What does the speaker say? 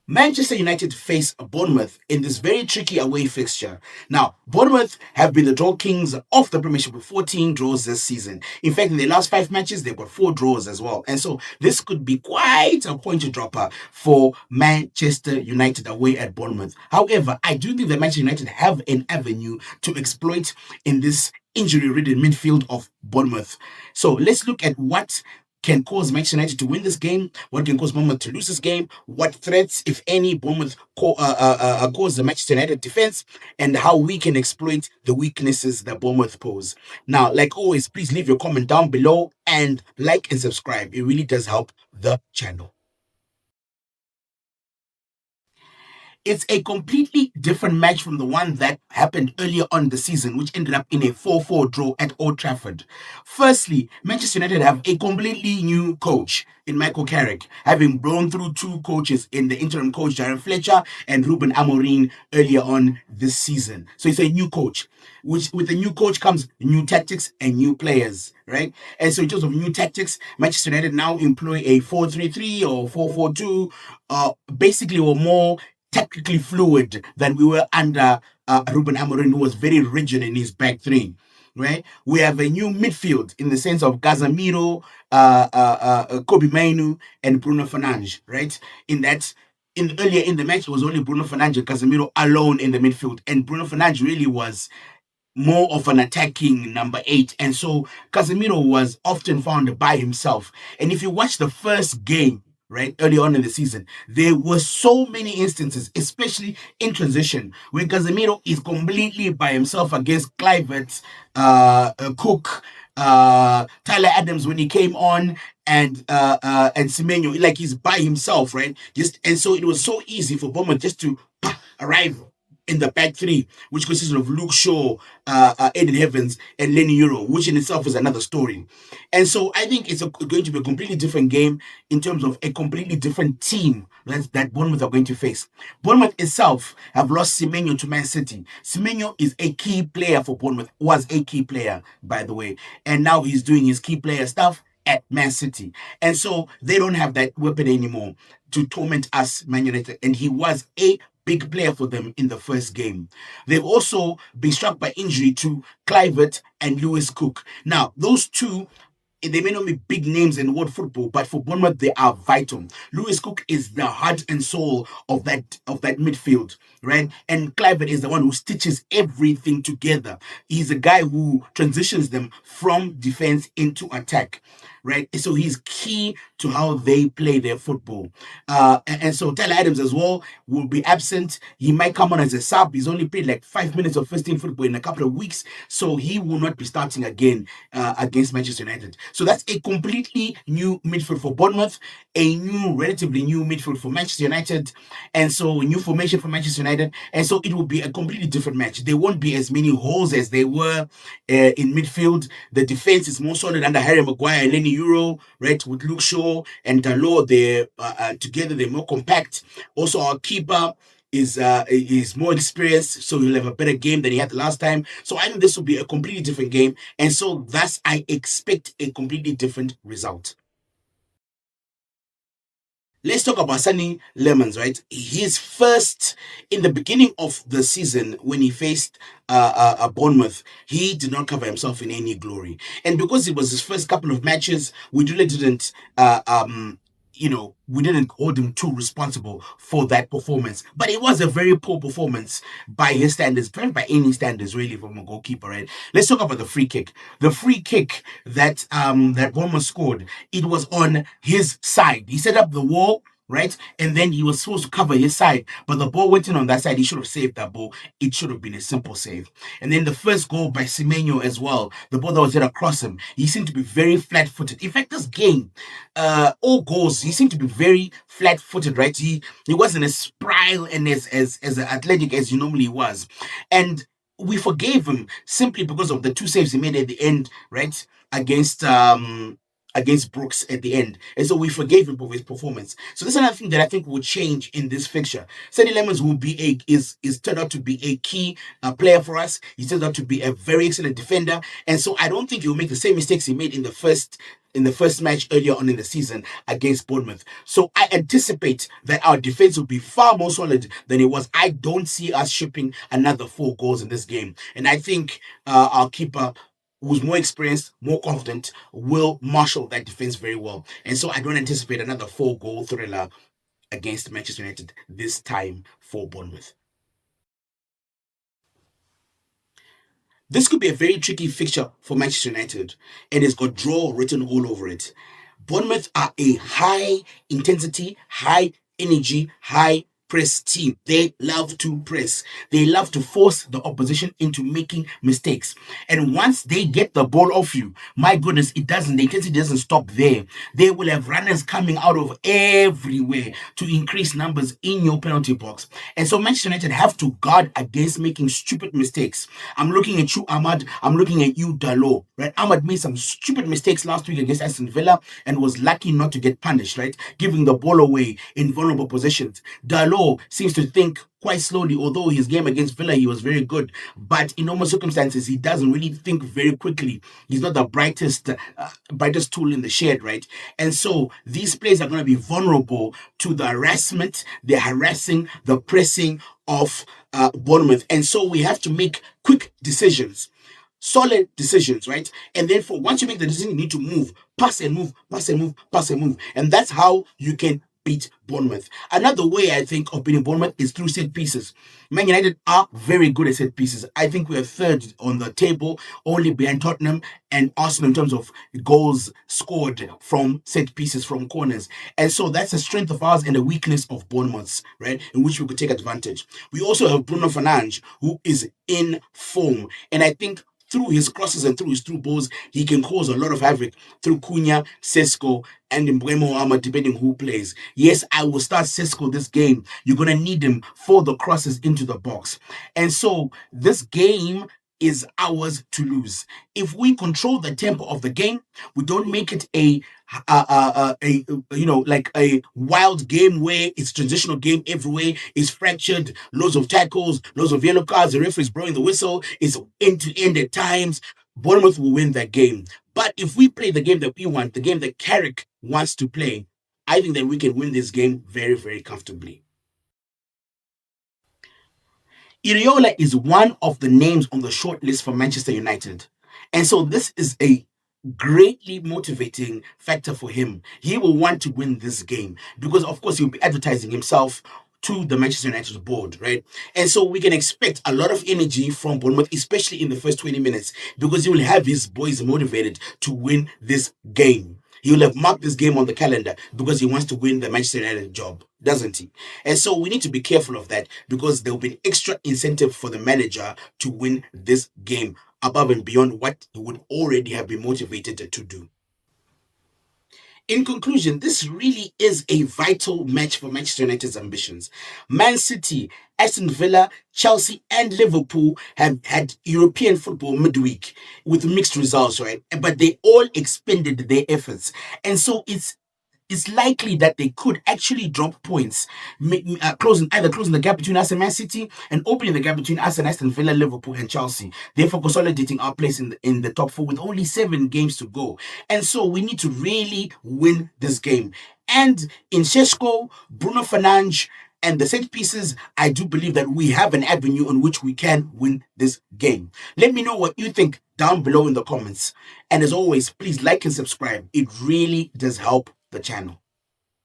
Manchester United face Bournemouth in this very tricky away fixture. Now, Bournemouth have been the draw kings of the Premiership with 14 draws this season. In fact, in the last 5 matches, they've got 4 draws as well. And so this could be quite a point dropper for Manchester United away at Bournemouth. However, I do think that Manchester United have an avenue to exploit in this injury-ridden midfield of Bournemouth. So let's look at what can cause Manchester United to win this game, what can cause Bournemouth to lose this game, what threats, if any, Bournemouth cause the Manchester United defense, and how we can exploit the weaknesses that Bournemouth pose. Now, like always, please leave your comment down below and like and subscribe. It really does help the channel. It's a completely different match from the one that happened earlier on the season, which ended up in a 4-4 draw at Old Trafford. Firstly, Manchester United have a completely new coach in Michael Carrick, having blown through 2 coaches in the interim coach Darren Fletcher and Ruben Amorim earlier on this season. So it's a new coach, which with the new coach comes new tactics and new players, right? And so in terms of new tactics, Manchester United now employ a 4-3-3 or 4-4-2, basically or more technically fluid than we were under Ruben Amorim, who was very rigid in his back three. Right, we have a new midfield in the sense of Casemiro, Kobe Mainu, and Bruno Fernandes. Right, in that, in earlier in the match, it was only Bruno Fernandes and Casemiro alone in the midfield, and Bruno Fernandes really was more of an attacking number 8. And so Casemiro was often found by himself. And if you watch the first game, right, early on in the season, there were so many instances, especially in transition, where Casemiro is completely by himself against Kluivert, Cook, Tyler Adams when he came on, and Semenyo, like he's by himself, right? Just and so it was so easy for Bournemouth just to arrive in the back three, which consisted of Luke Shaw, Aiden Evans, and Lenny Euro, which in itself is another story. And so I think it's going to be a completely different game in terms of a completely different team that Bournemouth are going to face. Bournemouth itself have lost Semenyo to Man City. Semenyo is a key player for Bournemouth, was a key player, by the way. And now he's doing his key player stuff at Man City. And so they don't have that weapon anymore to torment us, Man United. And he was a big player for them in the first game. They've also been struck by injury to Kluivert and Lewis Cook. Now, those two, they may not be big names in world football, but for Bournemouth, they are vital. Lewis Cook is the heart and soul of that midfield, right? And Kluivert is the one who stitches everything together. He's a guy who transitions them from defense into attack, right? So he's key to how they play their football. And so Tyler Adams as well will be absent. He might come on as a sub. He's only played like 5 minutes of first team football in a couple of weeks, so he will not be starting again against Manchester United. So that's a completely new midfield for Bournemouth, a relatively new midfield for Manchester United, and so new formation for Manchester United. And so it will be a completely different match. There won't be as many holes as they were in midfield. The defense is more solid under Harry Maguire and Lenny Euro, right, with Luke Shaw and Dalot. They're together, they're more compact. Also, our keeper is more experienced, so he'll have a better game than he had the last time. So I think this will be a completely different game, and so thus I expect a completely different result. Let's talk about Sonny Lemons, right? His first, in the beginning of the season, when he faced Bournemouth, he did not cover himself in any glory. And because it was his first couple of matches, we really didn't, we didn't hold him too responsible for that performance. But it was a very poor performance by his standards, by any standards, really, from a goalkeeper, right? Let's talk about the free kick. The free kick that Bournemouth scored, it was on his side. He set up the wall, right? And then he was supposed to cover his side, but the ball went in on that side. He should have saved that ball. It should have been a simple save. And then the first goal by Semenyo as well, the ball that was hit across him, he seemed to be very flat-footed. In fact, this game, all goals, he seemed to be very flat-footed, right? He wasn't as spry and as athletic as he normally was. And we forgave him simply because of the 2 saves he made at the end, right? Against Brooks at the end. And so we forgave him for his performance. So this is another thing that I think will change in this fixture. Sonny Lemons will be is turned out to be a key player for us. He turned out to be a very excellent defender. And so I don't think he'll make the same mistakes he made in the first in the first match earlier on in the season against Bournemouth. So I anticipate that our defense will be far more solid than it was. I don't see us shipping another 4 goals in this game. And I think our keeper, who's more experienced, more confident, will marshal that defense very well. And so I don't anticipate another 4 goal thriller against Manchester United this time for Bournemouth. This could be a very tricky fixture for Manchester United, and it's got draw written all over it. Bournemouth are a high intensity, high energy, high press team. They love to press. They love to force the opposition into making mistakes. And once they get the ball off you, my goodness, the intensity doesn't stop there. They will have runners coming out of everywhere to increase numbers in your penalty box. And so Manchester United have to guard against making stupid mistakes. I'm looking at you, Ahmad. I'm looking at you, Dalot. Right? Ahmad made some stupid mistakes last week against Aston Villa and was lucky not to get punished, right? Giving the ball away in vulnerable positions. Dalot seems to think quite slowly, although his game against Villa, he was very good. But in normal circumstances, he doesn't really think very quickly. He's not the brightest tool in the shed, right? And so these players are going to be vulnerable to the harassment, the harassing, the pressing of Bournemouth. And so we have to make quick decisions, solid decisions, right? And therefore, once you make the decision, you need to move, pass and move, pass and move, pass and move. And that's how you can beat Bournemouth. Another way I think of beating Bournemouth is through set pieces. Man United are very good at set pieces. I think we are third on the table, only behind Tottenham and Arsenal in terms of goals scored from set pieces, from corners. And so that's a strength of ours and a weakness of Bournemouth's, right? In which we could take advantage. We also have Bruno Fernandes, who is in form. And I think through his crosses and through his through balls, he can cause a lot of havoc through Cunha, Sesko, and Mbeumo Ama, depending who plays. Yes, I will start Sesko this game. You're going to need him for the crosses into the box. And so this game is ours to lose. If we control the tempo of the game, we don't make it like a wild game where it's transitional game everywhere, it's fractured, loads of tackles, loads of yellow cards, the referee's blowing the whistle, it's end to end at times. Bournemouth will win that game. But if we play the game that we want, the game that Carrick wants to play, I think that we can win this game very, very comfortably. Iriola is one of the names on the short list for Manchester United. And so this is a greatly motivating factor for him. He will want to win this game because, of course, he'll be advertising himself to the Manchester United board, right? And so we can expect a lot of energy from Bournemouth, especially in the first 20 minutes, because he will have his boys motivated to win this game. He will have marked this game on the calendar because he wants to win the Manchester United job, doesn't he? And so we need to be careful of that because there will be an extra incentive for the manager to win this game above and beyond what he would already have been motivated to do. In conclusion, this really is a vital match for Manchester United's ambitions. Man City, Aston Villa, Chelsea, and Liverpool have had European football midweek with mixed results, right? But they all expended their efforts. And so it's likely that they could actually drop points, closing the gap between us and Man City and opening the gap between us and Aston Villa, Liverpool, and Chelsea. Therefore, consolidating our place in the top four with only 7 games to go. And so we need to really win this game. And in Sesko, Bruno Fernandes, and the set pieces, I do believe that we have an avenue on which we can win this game. Let me know what you think down below in the comments. And as always, please like and subscribe. It really does help the channel.